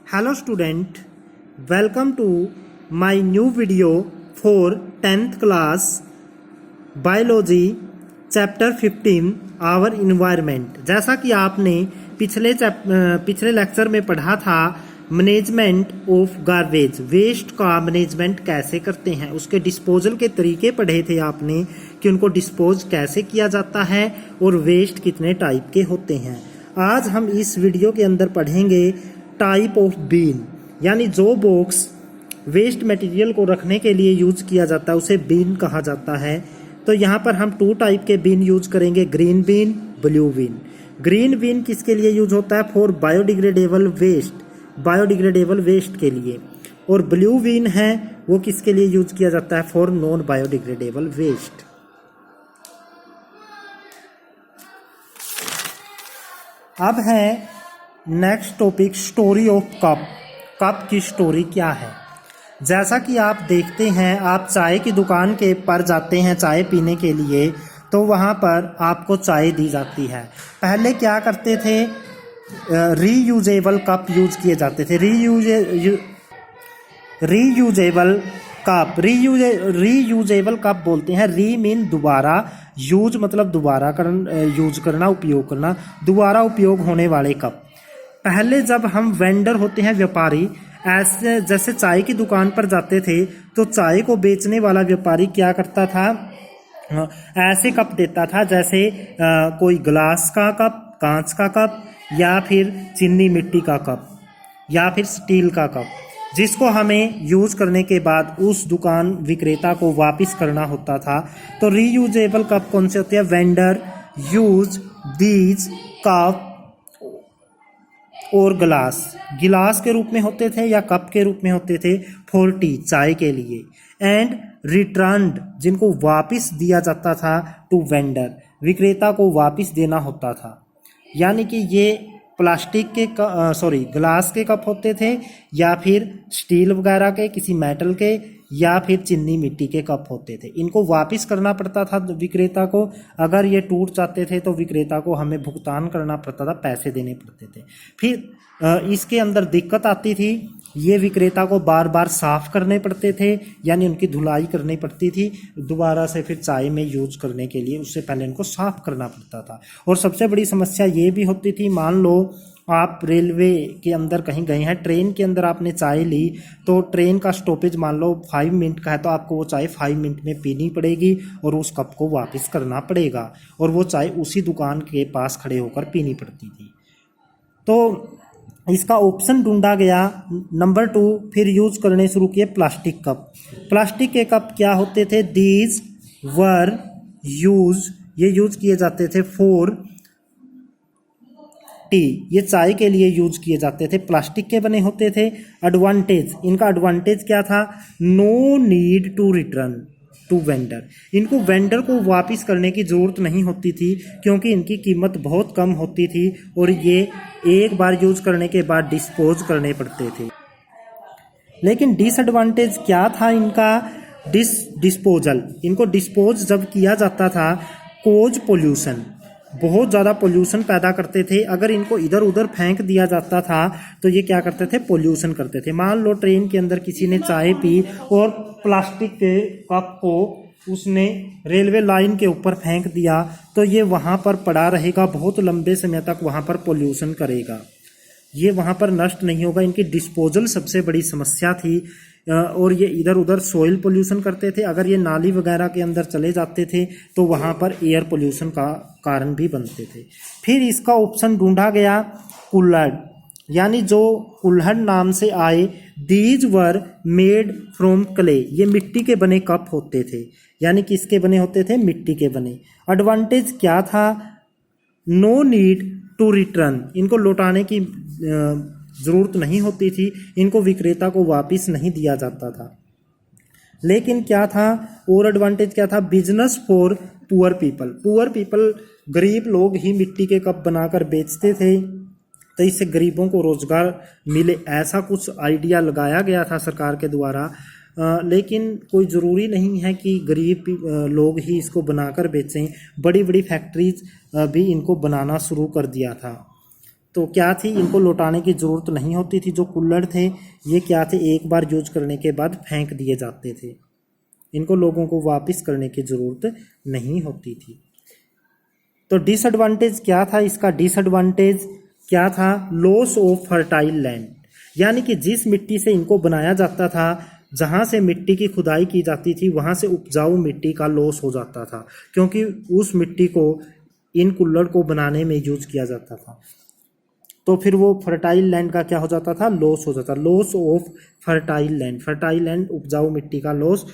Hello student, welcome to my new video for 10th class Biology Chapter 15 Our Environment। जैसा कि आपने पिछले lecture में पढ़ा था मैनेजमेंट ऑफ गार्बेज, वेस्ट का मैनेजमेंट कैसे करते हैं, उसके डिस्पोजल के तरीके पढ़े थे आपने कि उनको डिस्पोज कैसे किया जाता है और वेस्ट कितने टाइप के होते हैं। आज हम इस वीडियो के अंदर पढ़ेंगे टाइप ऑफ बीन, यानी जो बॉक्स वेस्ट मटेरियल को रखने के लिए यूज किया जाता है उसे बीन कहा जाता है। तो यहाँ पर हम 2 टाइप के बीन यूज करेंगे, green bean, blue bean. Green bean किसके लिए यूज होता है? फॉर बायोडिग्रेडेबल वेस्ट के लिए। और ब्लू बीन है वो किसके लिए यूज किया जाता है? For non biodegradable waste. अब है next topic, story of cup. Cup की स्टोरी क्या है? जैसा कि आप देखते हैं, आप चाय की दुकान के पर जाते हैं चाय पीने के लिए, तो वहाँ पर आपको चाय दी जाती है। पहले क्या करते थे? रीयूजेबल कप यूज किए जाते थे। रीयूजेबल कप बोलते हैं। री मीन दोबारा, यूज मतलब दोबारा यूज करना, उपयोग करना, दोबारा उपयोग होने वाले कप। पहले जब हम वेंडर होते हैं, व्यापारी, ऐसे जैसे चाय की दुकान पर जाते थे तो चाय को बेचने वाला व्यापारी क्या करता था? ऐसे कप देता था जैसे कोई ग्लास का कप, कांच का कप, या फिर चीनी मिट्टी का कप, या फिर स्टील का कप, जिसको हमें यूज करने के बाद उस दुकान विक्रेता को वापस करना होता था। तो रीयूजेबल कप कौन से होते हैं? वेंडर यूज दीज कप और गिलास के रूप में होते थे या कप के रूप में होते थे फॉर टी, चाय के लिए। एंड रिटर्न्ड, जिनको वापस दिया जाता था टू वेंडर, विक्रेता को वापस देना होता था। यानी कि ये प्लास्टिक के ग्लास के कप होते थे, या फिर स्टील वगैरह के, किसी मेटल के, या फिर चीनी मिट्टी के कप होते थे। इनको वापस करना पड़ता था विक्रेता को। अगर ये टूट जाते थे तो विक्रेता को हमें भुगतान करना पड़ता था, पैसे देने पड़ते थे। फिर इसके अंदर दिक्कत आती थी, ये विक्रेता को बार बार साफ करने पड़ते थे, यानी उनकी धुलाई करनी पड़ती थी दोबारा से। फिर चाय में यूज करने के लिए उससे पहले इनको साफ करना पड़ता था। और सबसे बड़ी समस्या ये भी होती थी, मान लो आप रेलवे के अंदर कहीं गए हैं, ट्रेन के अंदर आपने चाय ली, तो ट्रेन का स्टॉपेज मान लो 5 मिनट का है, तो आपको वो चाय 5 मिनट में पीनी पड़ेगी और उस कप को वापस करना पड़ेगा, और वो चाय उसी दुकान के पास खड़े होकर पीनी पड़ती थी। तो इसका ऑप्शन ढूंढा गया नंबर 2। फिर यूज करने शुरू किए प्लास्टिक कप। प्लास्टिक के कप क्या होते थे? दीज वर ये यूज किए जाते थे फॉर टी, ये चाय के लिए यूज किए जाते थे, प्लास्टिक के बने होते थे। एडवांटेज, इनका एडवांटेज क्या था? No need to return to vendor, इनको वेंडर को वापस करने की जरूरत नहीं होती थी, क्योंकि इनकी कीमत बहुत कम होती थी और ये एक बार यूज करने के बाद डिस्पोज करने पड़ते थे। लेकिन डिसएडवांटेज क्या था इनका? डिस्पोजल, इनको डिस्पोज जब किया जाता था, कोज पोल्यूशन, बहुत ज़्यादा पोल्यूशन पैदा करते थे। अगर इनको इधर उधर फेंक दिया जाता था तो ये क्या करते थे? पोल्यूशन करते थे। मान लो ट्रेन के अंदर किसी ने चाय पी और प्लास्टिक के कप को उसने रेलवे लाइन के ऊपर फेंक दिया, तो ये वहाँ पर पड़ा रहेगा, बहुत लंबे समय तक वहाँ पर पोल्यूशन करेगा, ये वहाँ पर नष्ट नहीं होगा। इनकी डिस्पोजल सबसे बड़ी समस्या थी। और ये इधर उधर सॉइल पोल्यूशन करते थे। अगर ये नाली वगैरह के अंदर चले जाते थे तो वहाँ पर एयर पोल्यूशन का कारण भी बनते थे। फिर इसका ऑप्शन ढूंढा गया कुल्हड़, यानी जो कुल्हड़ नाम से आए। These were made from clay, ये मिट्टी के बने कप होते थे, यानी किसके बने होते थे? मिट्टी के बने। एडवांटेज क्या था? नो नीड टू रिटर्न, इनको लौटाने की जरूरत नहीं होती थी, इनको विक्रेता को वापस नहीं दिया जाता था। लेकिन क्या था और एडवांटेज क्या था? बिजनेस फॉर पुअर पीपल, गरीब लोग ही मिट्टी के कप बनाकर बेचते थे, तो इससे गरीबों को रोजगार मिले, ऐसा कुछ आइडिया लगाया गया था सरकार के द्वारा। लेकिन कोई ज़रूरी नहीं है कि गरीब लोग ही इसको बनाकर बेचें, बड़ी बड़ी फैक्ट्रीज भी इनको बनाना शुरू कर दिया था। तो क्या थी, इनको लौटाने की ज़रूरत नहीं होती थी। जो कुल्हड़ थे ये क्या थे, एक बार यूज करने के बाद फेंक दिए जाते थे, इनको लोगों को वापस करने की ज़रूरत नहीं होती थी। तो डिसएडवांटेज क्या था इसका, डिसएडवांटेज क्या था, लॉस ऑफ फर्टाइल लैंड, यानी कि जिस मिट्टी से इनको बनाया जाता था, जहाँ से मिट्टी की खुदाई की जाती थी वहाँ से उपजाऊ मिट्टी का लॉस हो जाता था, क्योंकि उस मिट्टी को इन कुल्हड़ को बनाने में यूज किया जाता था। तो फिर वो फर्टाइल लैंड का क्या हो जाता था, लॉस हो जाता, loss of fertile land, fertile land उपजाऊ मिट्टी का लॉस।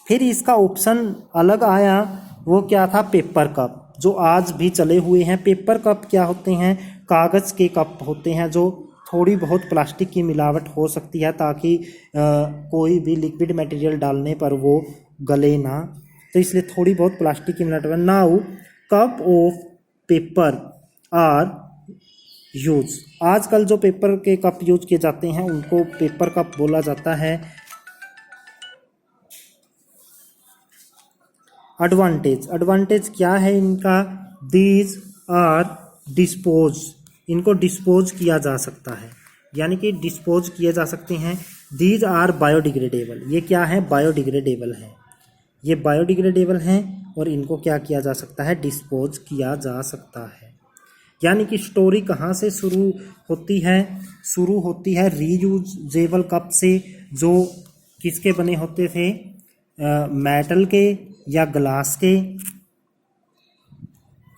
फिर इसका ऑप्शन अलग आया, वो क्या था, पेपर कप, जो आज भी चले हुए हैं। पेपर कप क्या होते हैं, कागज़ के कप होते हैं, जो थोड़ी बहुत प्लास्टिक की मिलावट हो सकती है ताकि कोई भी लिक्विड मटेरियल डालने पर वो गले ना, तो इसलिए थोड़ी बहुत प्लास्टिक की मिलावट। Now cup of paper are use, आजकल जो पेपर के कप यूज किए जाते हैं उनको पेपर कप बोला जाता है। एडवांटेज, एडवांटेज क्या है इनका, दीज आर डिस्पोज, इनको डिस्पोज किया जा सकता है, यानी कि डिस्पोज किए जा सकते हैं। दीज आर बायोडिग्रेडेबल, ये क्या है, बायोडिग्रेडेबल है, ये बायोडिग्रेडेबल हैं और इनको क्या किया जा सकता है, डिस्पोज किया जा सकता है। यानी कि स्टोरी कहाँ से शुरू होती है, शुरू होती है रीयूजेबल कप से, जो किसके बने होते थे, मेटल के या ग्लास के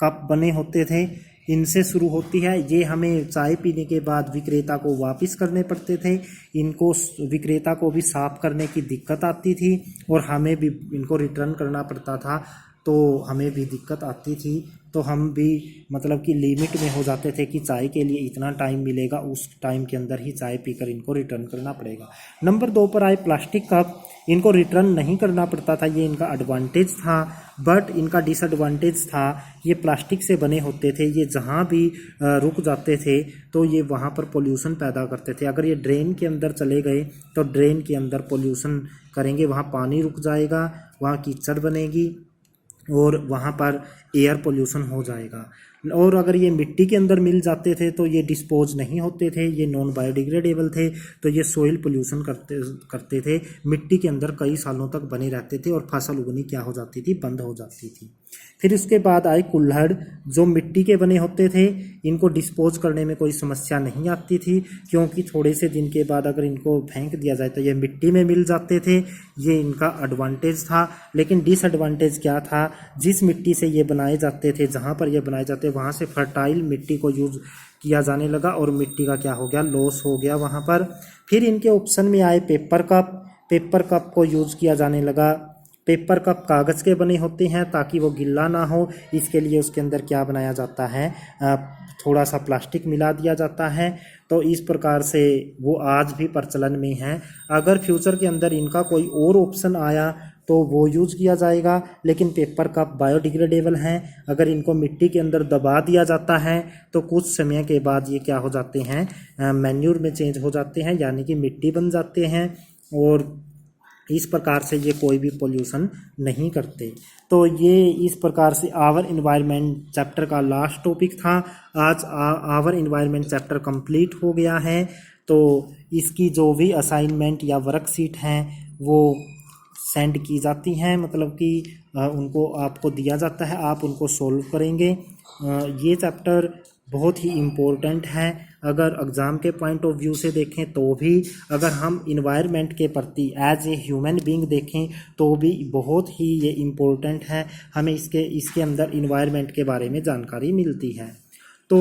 कप बने होते थे, इनसे शुरू होती है। ये हमें चाय पीने के बाद विक्रेता को वापस करने पड़ते थे, इनको विक्रेता को भी साफ करने की दिक्कत आती थी और हमें भी इनको रिटर्न करना पड़ता था, तो हमें भी दिक्कत आती थी। तो हम भी मतलब कि लिमिट में हो जाते थे कि चाय के लिए इतना टाइम मिलेगा, उस टाइम के अंदर ही चाय पीकर इनको रिटर्न करना पड़ेगा। नंबर 2 पर आए प्लास्टिक कप, इनको रिटर्न नहीं करना पड़ता था, ये इनका एडवांटेज था। बट इनका डिसएडवांटेज था, ये प्लास्टिक से बने होते थे, ये जहाँ भी रुक जाते थे तो ये वहाँ पर पोल्यूशन पैदा करते थे। अगर ये ड्रेन के अंदर चले गए तो ड्रेन के अंदर पोल्यूशन करेंगे, वहाँ पानी रुक जाएगा, वहाँ कीचड़ बनेगी और वहाँ पर एयर पोल्यूशन हो जाएगा। और अगर ये मिट्टी के अंदर मिल जाते थे तो ये डिस्पोज नहीं होते थे, ये नॉन बायोडिग्रेडेबल थे, तो ये सोइल पोल्यूशन करते थे, मिट्टी के अंदर कई सालों तक बने रहते थे और फसल उगनी क्या हो जाती थी, बंद हो जाती थी। फिर उसके बाद आए कुल्हड़, जो मिट्टी के बने होते थे, इनको डिस्पोज करने में कोई समस्या नहीं आती थी, क्योंकि थोड़े से दिन के बाद अगर इनको फेंक दिया जाए तो ये मिट्टी में मिल जाते थे, ये इनका एडवांटेज था। लेकिन डिसएडवांटेज क्या था, जिस मिट्टी से ये बनाए जाते थे, जहाँ पर ये बनाए जाते वहाँ से फर्टाइल मिट्टी को यूज किया जाने लगा और मिट्टी का क्या हो गया, लॉस हो गया वहाँ पर। फिर इनके ऑप्शन में आए पेपर कप, पेपर कप को यूज किया जाने लगा। पेपर कप कागज़ के बने होते हैं ताकि वो गिल्ला ना हो, इसके लिए उसके अंदर क्या बनाया जाता है, थोड़ा सा प्लास्टिक मिला दिया जाता है। तो इस प्रकार से वो आज भी प्रचलन में है। अगर फ्यूचर के अंदर इनका कोई और ऑप्शन आया तो वो यूज़ किया जाएगा, लेकिन पेपर कप बायोडिग्रेडेबल हैं। अगर इनको मिट्टी के अंदर दबा दिया जाता है तो कुछ समय के बाद ये क्या हो जाते हैं, मैन्यूर में चेंज हो जाते हैं, यानी कि मिट्टी बन जाते हैं और इस प्रकार से ये कोई भी पोल्यूशन नहीं करते। तो ये इस प्रकार से आवर इन्वायरमेंट चैप्टर का लास्ट टॉपिक था। आज आवर इन्वायरमेंट चैप्टर कंप्लीट हो गया है। तो इसकी जो भी असाइनमेंट या वर्कशीट हैं वो सेंड की जाती हैं, मतलब कि उनको आपको दिया जाता है, आप उनको सोल्व करेंगे। ये चैप्टर बहुत ही इम्पोर्टेंट है। अगर एग्ज़ाम के पॉइंट ऑफ व्यू से देखें तो भी, अगर हम इन्वायरमेंट के प्रति एज ए ह्यूमन बीइंग देखें तो भी बहुत ही ये इम्पोर्टेंट है। हमें इसके अंदर इन्वायरमेंट के बारे में जानकारी मिलती है। तो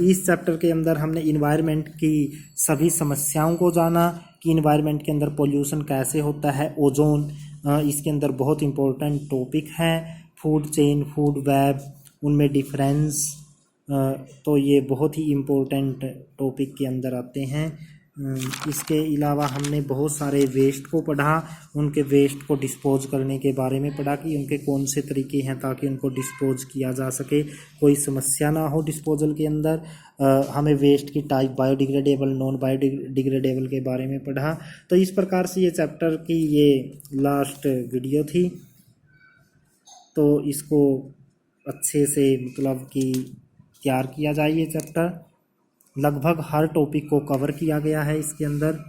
इस चैप्टर के अंदर हमने इन्वायरमेंट की सभी समस्याओं को जाना कि इन्वायरमेंट के अंदर पोल्यूशन कैसे होता है। ओजोन इसके अंदर बहुत इम्पोर्टेंट टॉपिक है। फूड चेन, फूड वेब, उनमें डिफरेंस, तो ये बहुत ही इम्पोर्टेंट टॉपिक के अंदर आते हैं। इसके अलावा हमने बहुत सारे वेस्ट को पढ़ा, उनके वेस्ट को डिस्पोज करने के बारे में पढ़ा कि उनके कौन से तरीके हैं ताकि उनको डिस्पोज किया जा सके, कोई समस्या ना हो डिस्पोजल के अंदर। हमें वेस्ट की टाइप बायोडिग्रेडेबल, नॉन बायोडिग्रेडेबल के बारे में पढ़ा। तो इस प्रकार से ये चैप्टर की ये लास्ट वीडियो थी। तो इसको अच्छे से मतलब कि तैयार किया जाए ये चैप्टर। लगभग हर टॉपिक को कवर किया गया है इसके अंदर।